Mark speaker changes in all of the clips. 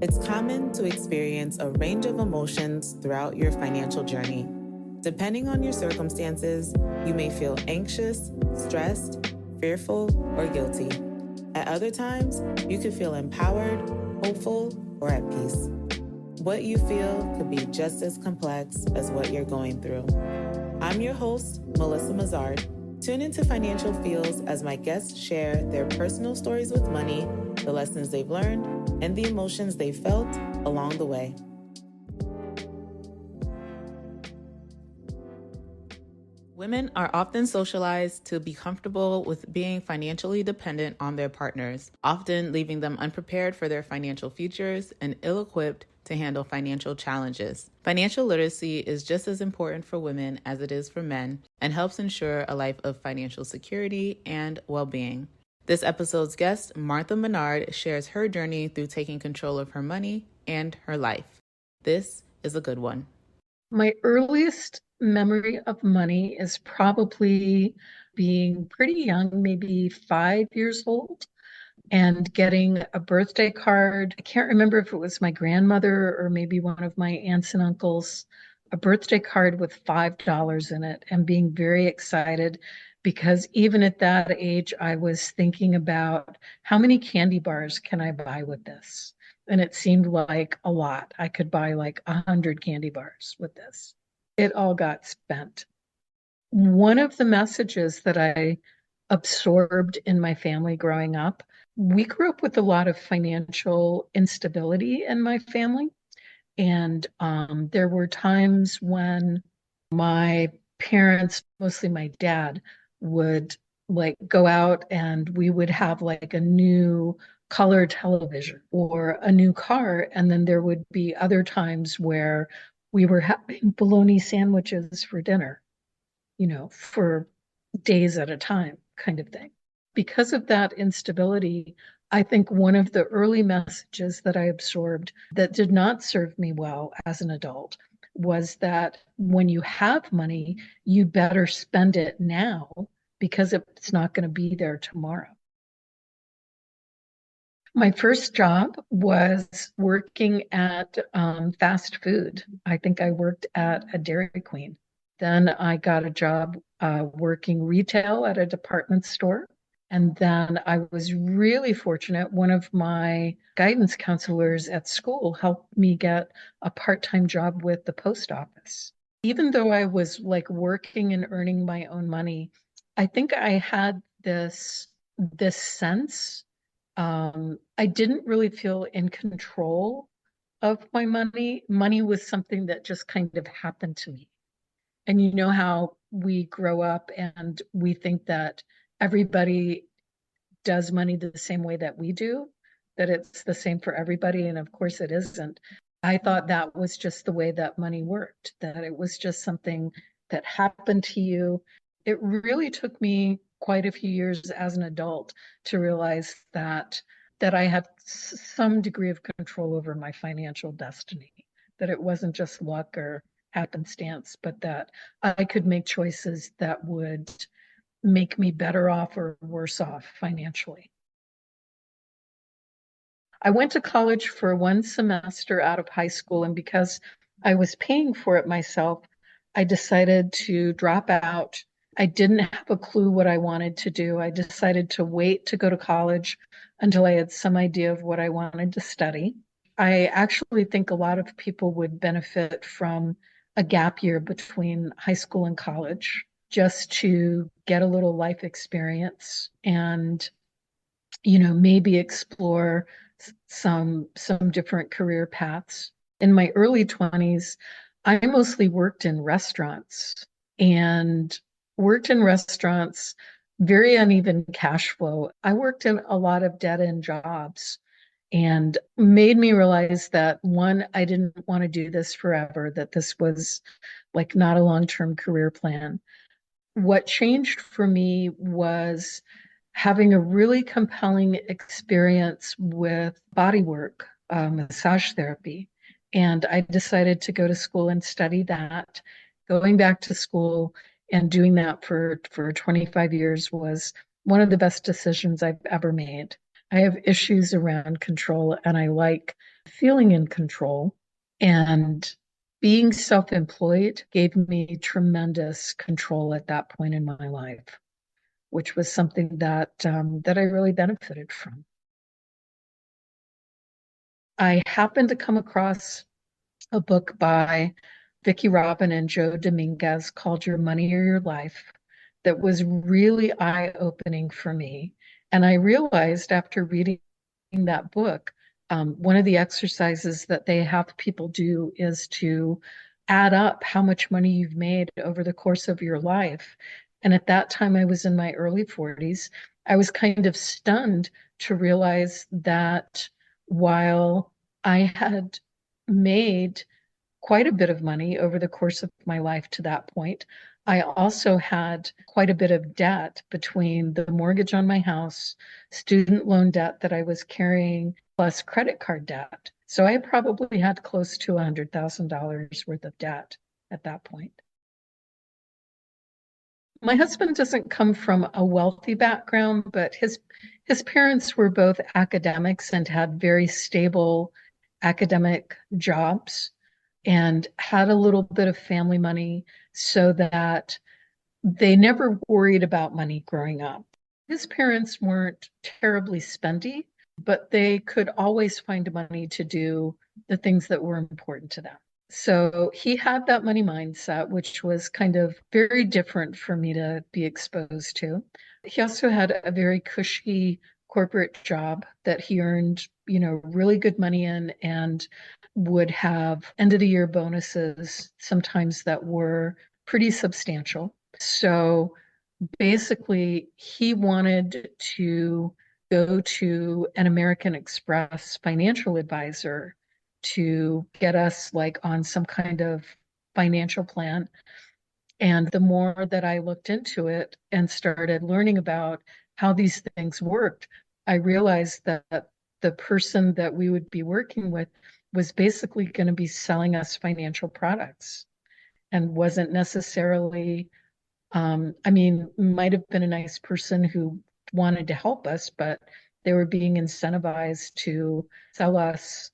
Speaker 1: It's common to experience a range of emotions throughout your financial journey. Depending on your circumstances, you may feel anxious, stressed, fearful, or guilty. At other times, you could feel empowered, hopeful, or at peace. What you feel could be just as complex as what you're going through. I'm your host, Melissa Mazard. Tune into Financial Feels as my guests share their personal stories with money, the lessons they've learned, and the emotions they felt along the way. Women are often socialized to be comfortable with being financially dependent on their partners, often leaving them unprepared for their financial futures and ill-equipped to handle financial challenges. Financial literacy is just as important for women as it is for men and helps ensure a life of financial security and well-being. This episode's guest, Martha Menard, shares her journey through taking control of her money and her life. This is a good one.
Speaker 2: My earliest memory of money is probably being pretty young, maybe 5 years old, and getting a birthday card. I can't remember if it was my grandmother or maybe one of my aunts and uncles, a birthday card with $5 in it, and being very excited because even at that age, I was thinking about how many candy bars can I buy with this? And it seemed like a lot. I could buy like 100 candy bars with this. It all got spent. One of the messages that I absorbed in my family growing up, we grew up with a lot of financial instability in my family. And there were times when my parents, mostly my dad, would like go out and we would have like a new color television or a new car. And then there would be other times where we were having bologna sandwiches for dinner, for days at a time kind of thing. Because of that instability, I think one of the early messages that I absorbed that did not serve me well as an adult was that when you have money, you better spend it now because it's not going to be there tomorrow. My first job was working at fast food. I think I worked at a Dairy Queen. Then I got a job working retail at a department store. And then I was really fortunate. One of my guidance counselors at school helped me get a part-time job with the post office. Even though I was like working and earning my own money, I think I had this sense. I didn't really feel in control of my money. Money was something that just kind of happened to me. And you know how we grow up and we think that everybody does money the same way that we do, that it's the same for everybody. And of course it isn't. I thought that was just the way that money worked, that it was just something that happened to you. It really took me quite a few years as an adult to realize that I had some degree of control over my financial destiny, that it wasn't just luck or happenstance, but that I could make choices that would make me better off or worse off financially. I went to college for one semester out of high school, and because I was paying for it myself, I decided to drop out. I didn't have a clue what I wanted to do. I decided to wait to go to college until I had some idea of what I wanted to study. I actually think a lot of people would benefit from a gap year between high school and college just to get a little life experience and, maybe explore some different career paths. In my early 20s, I mostly worked in restaurants and very uneven cash flow. I worked in a lot of dead-end jobs and made me realize that one, I didn't want to do this forever, that this was like not a long-term career plan. What changed for me was having a really compelling experience with body work, massage therapy. And I decided to go to school and study that. Going back to school and doing that for 25 years was one of the best decisions I've ever made. I have issues around control and I like feeling in control. And being self-employed gave me tremendous control at that point in my life, which was something that I really benefited from. I happened to come across a book by Vicki Robin and Joe Dominguez called Your Money or Your Life that was really eye-opening for me. And I realized after reading that book, one of the exercises that they have people do is to add up how much money you've made over the course of your life. And at that time, I was in my early 40s. I was kind of stunned to realize that while I had made quite a bit of money over the course of my life to that point, I also had quite a bit of debt between the mortgage on my house, student loan debt that I was carrying, plus credit card debt. So I probably had close to $100,000 worth of debt at that point. My husband doesn't come from a wealthy background, but his parents were both academics and had very stable academic jobs and had a little bit of family money so that they never worried about money growing up. His parents weren't terribly spendy, but they could always find money to do the things that were important to them. So he had that money mindset, which was kind of very different for me to be exposed to. He also had a very cushy corporate job that he earned, really good money in and would have end of the year bonuses sometimes that were pretty substantial. So basically, he wanted to go to an American Express financial advisor to get us like on some kind of financial plan. And the more that I looked into it and started learning about how these things worked, I realized that the person that we would be working with was basically going to be selling us financial products and wasn't necessarily, might have been a nice person who wanted to help us, but they were being incentivized to sell us,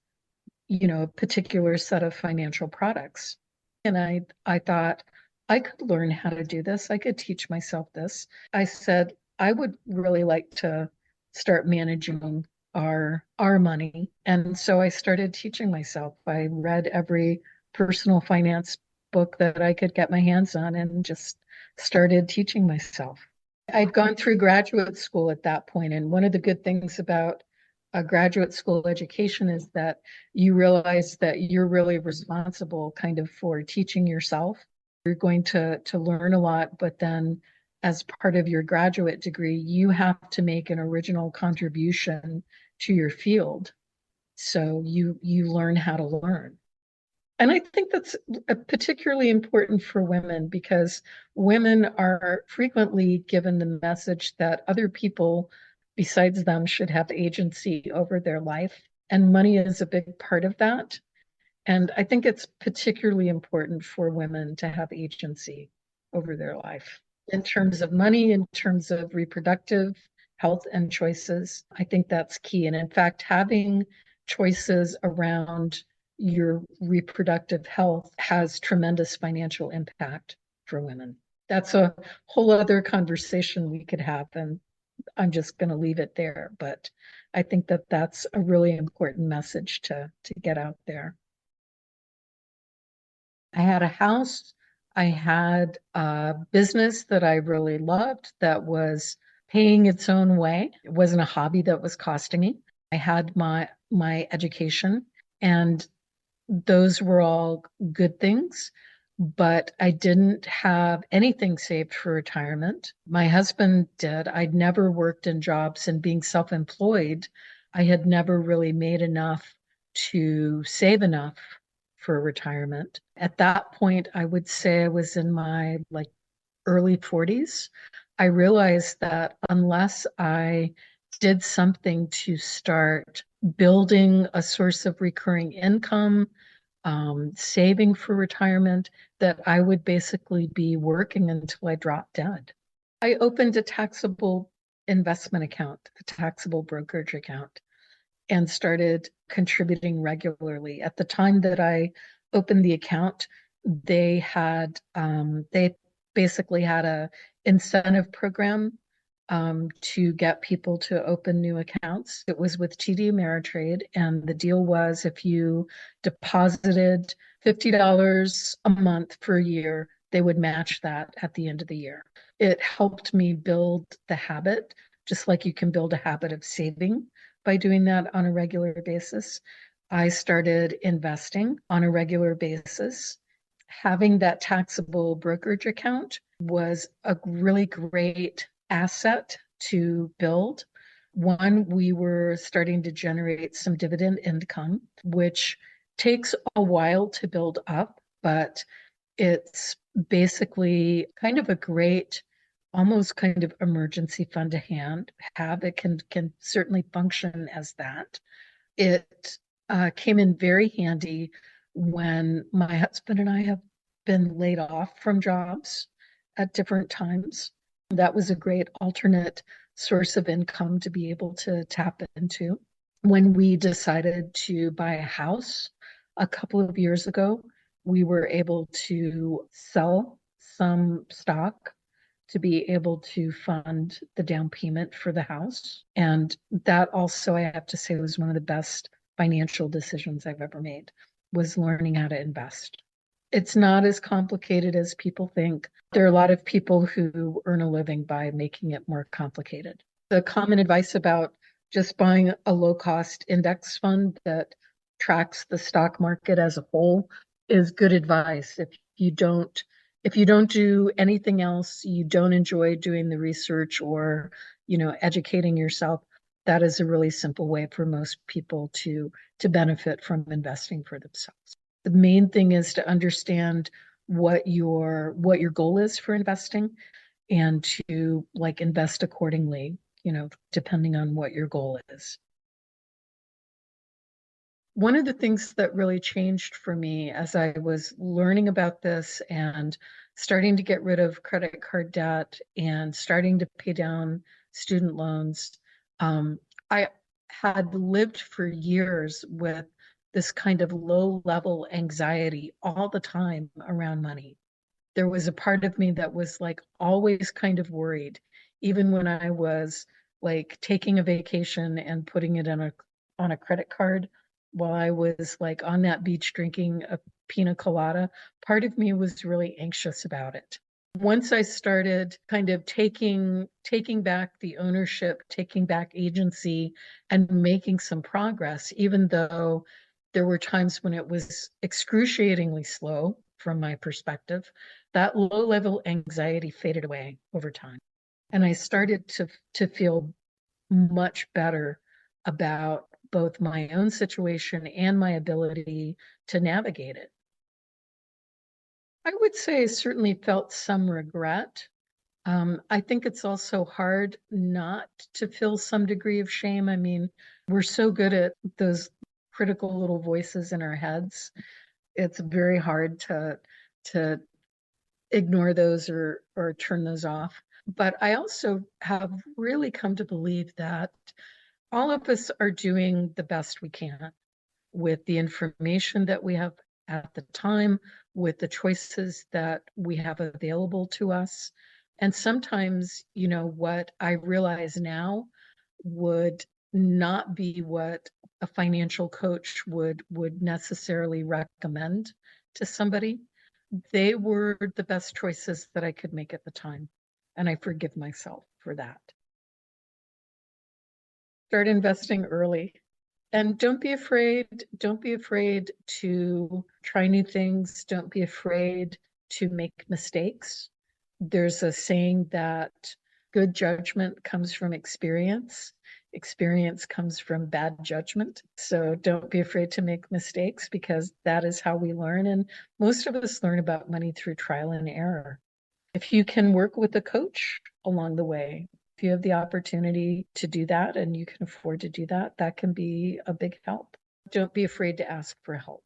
Speaker 2: a particular set of financial products. And I thought I could learn how to do this. I could teach myself this. I said, I would really like to start managing our money. And so I started teaching myself. I read every personal finance book that I could get my hands on and just started teaching myself. I'd gone through graduate school at that point, and one of the good things about a graduate school education is that you realize that you're really responsible kind of for teaching yourself. You're going to learn a lot, but then as part of your graduate degree, you have to make an original contribution to your field. So you learn how to learn. And I think that's particularly important for women because women are frequently given the message that other people besides them should have agency over their life. And money is a big part of that. And I think it's particularly important for women to have agency over their life in terms of money, in terms of reproductive health and choices. I think that's key. And in fact, having choices around your reproductive health has tremendous financial impact for women. That's a whole other conversation we could have, and I'm just going to leave it there. But I think that that's a really important message to get out there. I had a house. I had a business that I really loved that was paying its own way. It wasn't a hobby that was costing me. I had my education, and those were all good things, but I didn't have anything saved for retirement. My husband did. I'd never worked in jobs, and being self-employed, I had never really made enough to save enough for retirement. At that point, I would say I was in my early 40s. I realized that unless I did something to start building a source of recurring income, saving for retirement, that I would basically be working until I dropped dead. I opened a taxable investment account, a taxable brokerage account, and started contributing regularly. At the time that I opened the account, they basically had a incentive program to get people to open new accounts. It was with TD Ameritrade, and the deal was if you deposited $50 a month for a year, they would match that at the end of the year. It helped me build the habit, just like you can build a habit of saving by doing that on a regular basis. I started investing on a regular basis. Having that taxable brokerage account was a really great asset to build. One, we were starting to generate some dividend income, which takes a while to build up, but it's basically kind of a great, almost kind of emergency fund to have. It can certainly function as that. It came in very handy when my husband and I have been laid off from jobs at different times. That was a great alternate source of income to be able to tap into. When we decided to buy a house a couple of years ago, we were able to sell some stock to be able to fund the down payment for the house. And that also, I have to say, was one of the best financial decisions I've ever made, was learning how to invest. It's not as complicated as people think. There are a lot of people who earn a living by making it more complicated. The common advice about just buying a low-cost index fund that tracks the stock market as a whole is good advice. If you don't do anything else, you don't enjoy doing the research or, educating yourself, that is a really simple way for most people to benefit from investing for themselves. The main thing is to understand what your goal is for investing and to invest accordingly, depending on what your goal is. One of the things that really changed for me as I was learning about this and starting to get rid of credit card debt and starting to pay down student loans, I had lived for years with this kind of low-level anxiety all the time around money. There was a part of me that was always kind of worried, even when I was taking a vacation and putting it on a credit card while I was on that beach drinking a pina colada. Part of me was really anxious about it. Once I started kind of taking back the ownership, taking back agency, and making some progress, even though there were times when it was excruciatingly slow from my perspective, that low-level anxiety faded away over time. And I started to feel much better about both my own situation and my ability to navigate it. I would say I certainly felt some regret. I think it's also hard not to feel some degree of shame. I mean, we're so good at those critical little voices in our heads. It's very hard to ignore those or turn those off. But I also have really come to believe that all of us are doing the best we can with the information that we have at the time, with the choices that we have available to us. And sometimes, what I realize now would not be what a financial coach would necessarily recommend to somebody. They were the best choices that I could make at the time. And I forgive myself for that. Start investing early. And don't be afraid to try new things. Don't be afraid to make mistakes. There's a saying that good judgment comes from experience. Experience comes from bad judgment. So don't be afraid to make mistakes, because that is how we learn. And most of us learn about money through trial and error. If you can work with a coach along the way, if you have the opportunity to do that and you can afford to do that, that can be a big help. Don't be afraid to ask for help.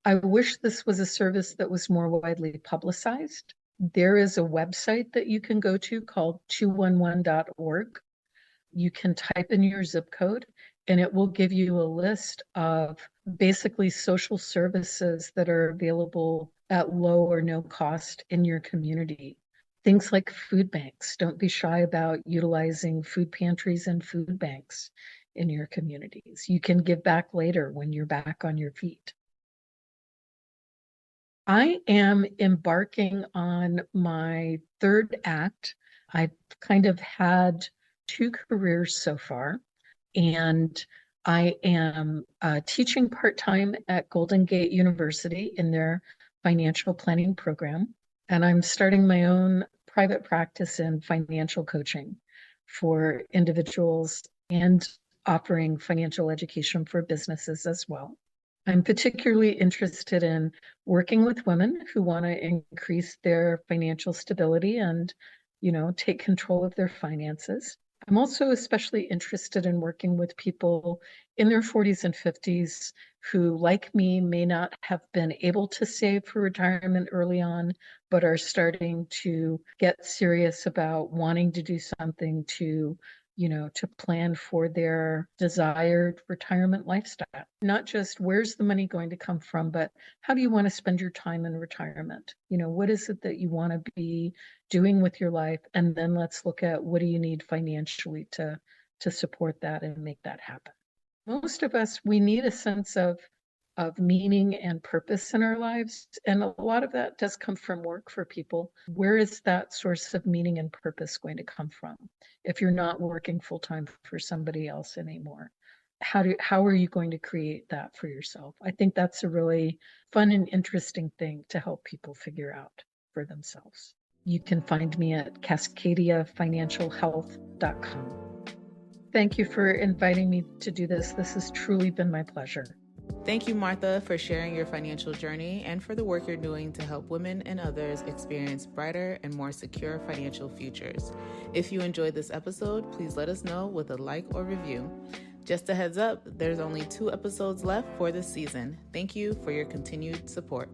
Speaker 2: I wish this was a service that was more widely publicized. There is a website that you can go to called 211.org. You can type in your zip code and it will give you a list of basically social services that are available at low or no cost in your community. Things like food banks. Don't be shy about utilizing food pantries and food banks in your communities. You can give back later when you're back on your feet. I am embarking on my third act. I've kind of had 2 careers so far, and I am teaching part-time at Golden Gate University in their financial planning program. And I'm starting my own private practice in financial coaching for individuals and offering financial education for businesses as well. I'm particularly interested in working with women who want to increase their financial stability and, take control of their finances. I'm also especially interested in working with people in their 40s and 50s who, like me, may not have been able to save for retirement early on, but are starting to get serious about wanting to do something to plan for their desired retirement lifestyle. Not just where's the money going to come from, but how do you want to spend your time in retirement? What is it that you want to be doing with your life? And then let's look at what do you need financially to support that and make that happen. Most of us, we need a sense of meaning and purpose in our lives. And a lot of that does come from work for people. Where is that source of meaning and purpose going to come from if you're not working full time for somebody else anymore? How are you going to create that for yourself? I think that's a really fun and interesting thing to help people figure out for themselves. You can find me at cascadiafinancialhealth.com. Thank you for inviting me to do this. This has truly been my pleasure.
Speaker 1: Thank you, Martha, for sharing your financial journey and for the work you're doing to help women and others experience brighter and more secure financial futures. If you enjoyed this episode, please let us know with a like or review. Just a heads up, there's only 2 episodes left for this season. Thank you for your continued support.